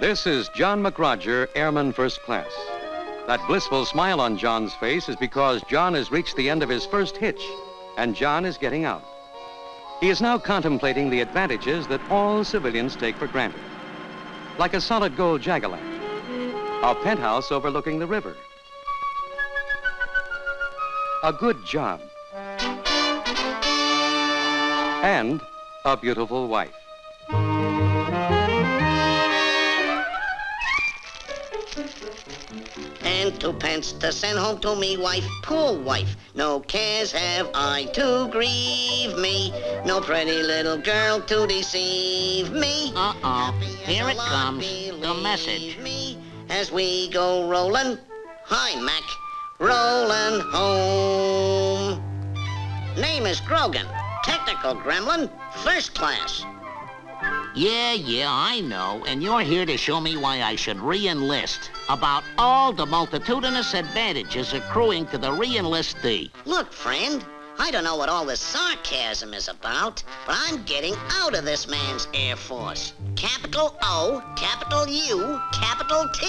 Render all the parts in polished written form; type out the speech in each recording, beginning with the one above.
This is John McRoger, Airman First Class. That blissful smile on John's face is because John has reached the end of his first hitch, and John is getting out. He is now contemplating the advantages that all civilians take for granted. Like a solid gold Jaguar, a penthouse overlooking the river, a good job, and a beautiful wife. And 2 pence to send home to me wife, poor wife. No cares have I to grieve me, no pretty little girl to deceive me. Uh-oh, here it comes, the message. Me as we go rollin', hi Mac, rollin' home. Name is Grogan, technical gremlin, first class. Yeah, I know, and you're here to show me why I should re-enlist. About all the multitudinous advantages accruing to the re-enlistee. Look, friend, I don't know what all this sarcasm is about, but I'm getting out of this man's Air Force. Capital O, capital U, capital T.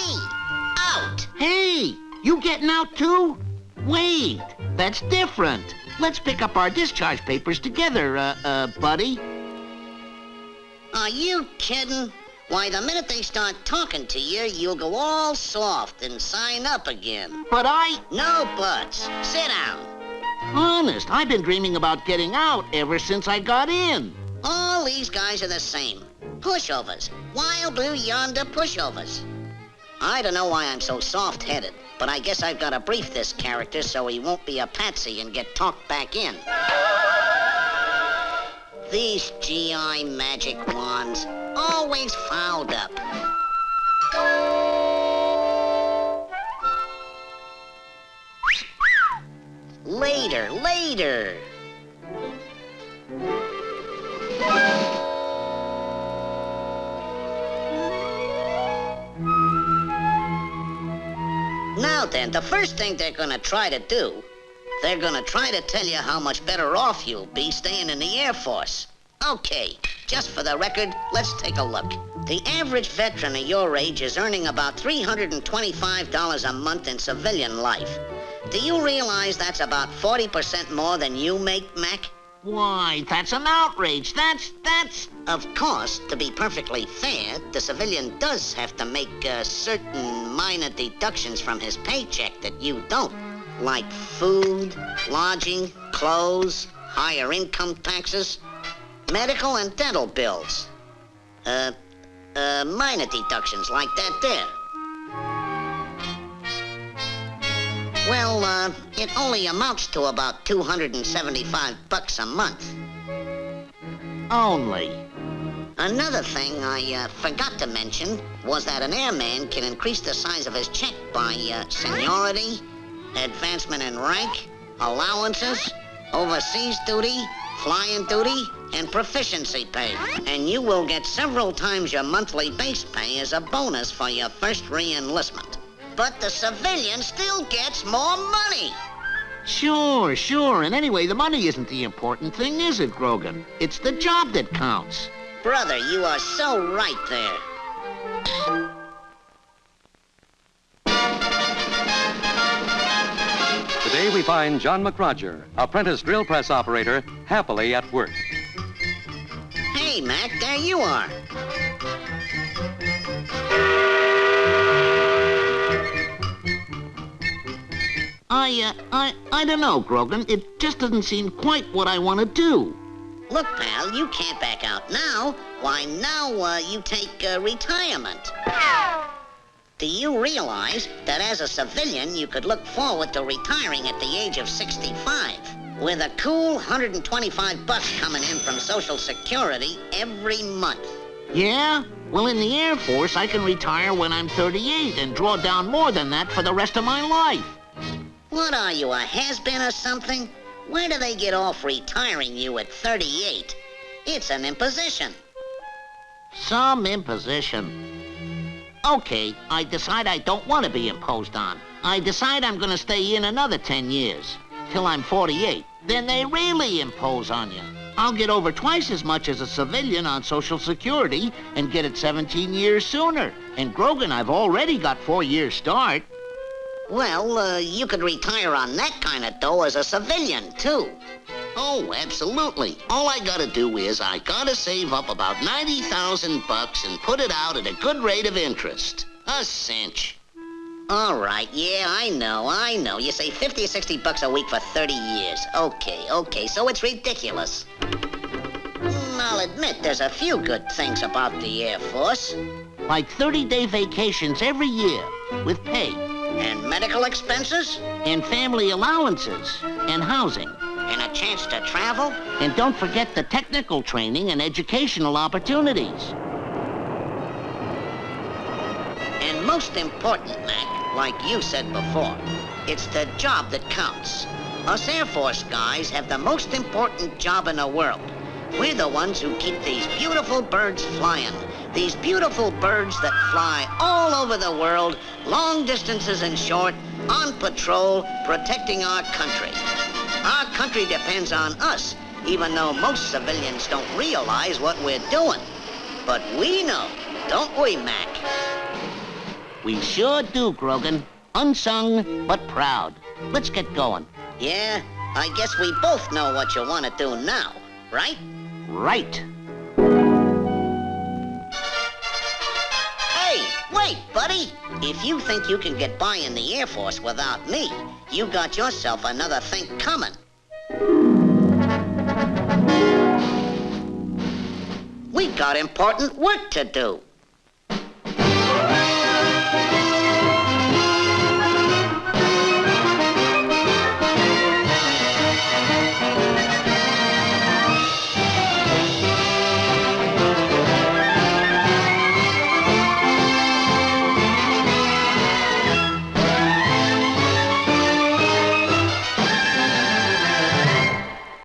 Out! Hey, you getting out too? Wait, that's different. Let's pick up our discharge papers together, buddy. Are you kidding? Why, the minute they start talking to you, you'll go all soft and sign up again. But I... No buts. Sit down. Honest, I've been dreaming about getting out ever since I got in. All these guys are the same. Pushovers. Wild blue yonder pushovers. I don't know why I'm so soft-headed, but I guess I've got to brief this character so he won't be a patsy and get talked back in. These GI magic wands, always fouled up. Later. Now then, the first thing they're gonna try to do, they're gonna try to tell you how much better off you'll be staying in the Air Force. Okay, just for the record, let's take a look. The average veteran of your age is earning about $325 a month in civilian life. Do you realize that's about 40% more than you make, Mac? Why, that's an outrage. That's... Of course, to be perfectly fair, the civilian does have to make certain minor deductions from his paycheck that you don't. Like food, lodging, clothes, higher income taxes, medical and dental bills. Minor deductions like that there. Well, it only amounts to about $275 a month. Only. Another thing I forgot to mention was that an airman can increase the size of his check by seniority, advancement in rank, allowances, overseas duty, flying duty, and proficiency pay. And you will get several times your monthly base pay as a bonus for your first re-enlistment. But the civilian still gets more money. Sure. And anyway, the money isn't the important thing, is it, Grogan? It's the job that counts. Brother, you are so right there. Today we find John McRoger, apprentice drill press operator, happily at work. Hey, Mac, there you are. I don't know, Grogan. It just doesn't seem quite what I want to do. Look, pal, you can't back out now. Why, now, you take retirement. Do you realize that as a civilian, you could look forward to retiring at the age of 65 with a cool $125 coming in from Social Security every month? Yeah? Well, in the Air Force, I can retire when I'm 38 and draw down more than that for the rest of my life. What are you, a has-been or something? Where do they get off retiring you at 38? It's an imposition. Some imposition. Okay, I decide I don't want to be imposed on. I decide I'm going to stay in another 10 years, till I'm 48. Then they really impose on you. I'll get over twice as much as a civilian on Social Security and get it 17 years sooner. And Grogan, I've already got 4 years start. Well, you could retire on that kind of dough as a civilian, too. Oh, absolutely. All I gotta do is I gotta save up about 90,000 bucks and put it out at a good rate of interest. A cinch. All right, yeah, I know. You say 50 or 60 bucks a week for 30 years. Okay, so it's ridiculous. I'll admit there's a few good things about the Air Force. Like 30-day vacations every year with pay. And medical expenses. And family allowances. And housing. And a chance to travel. And don't forget the technical training and educational opportunities. And most important, Mac, like you said before, it's the job that counts. Us Air Force guys have the most important job in the world. We're the ones who keep these beautiful birds flying. These beautiful birds that fly all over the world, long distances and short, on patrol, protecting our country. Our country depends on us, even though most civilians don't realize what we're doing. But we know, don't we, Mac? We sure do, Grogan. Unsung, but proud. Let's get going. Yeah, I guess we both know what you want to do now, right? Right. Hey, wait, buddy. If you think you can get by in the Air Force without me, you got yourself another think coming. We got important work to do.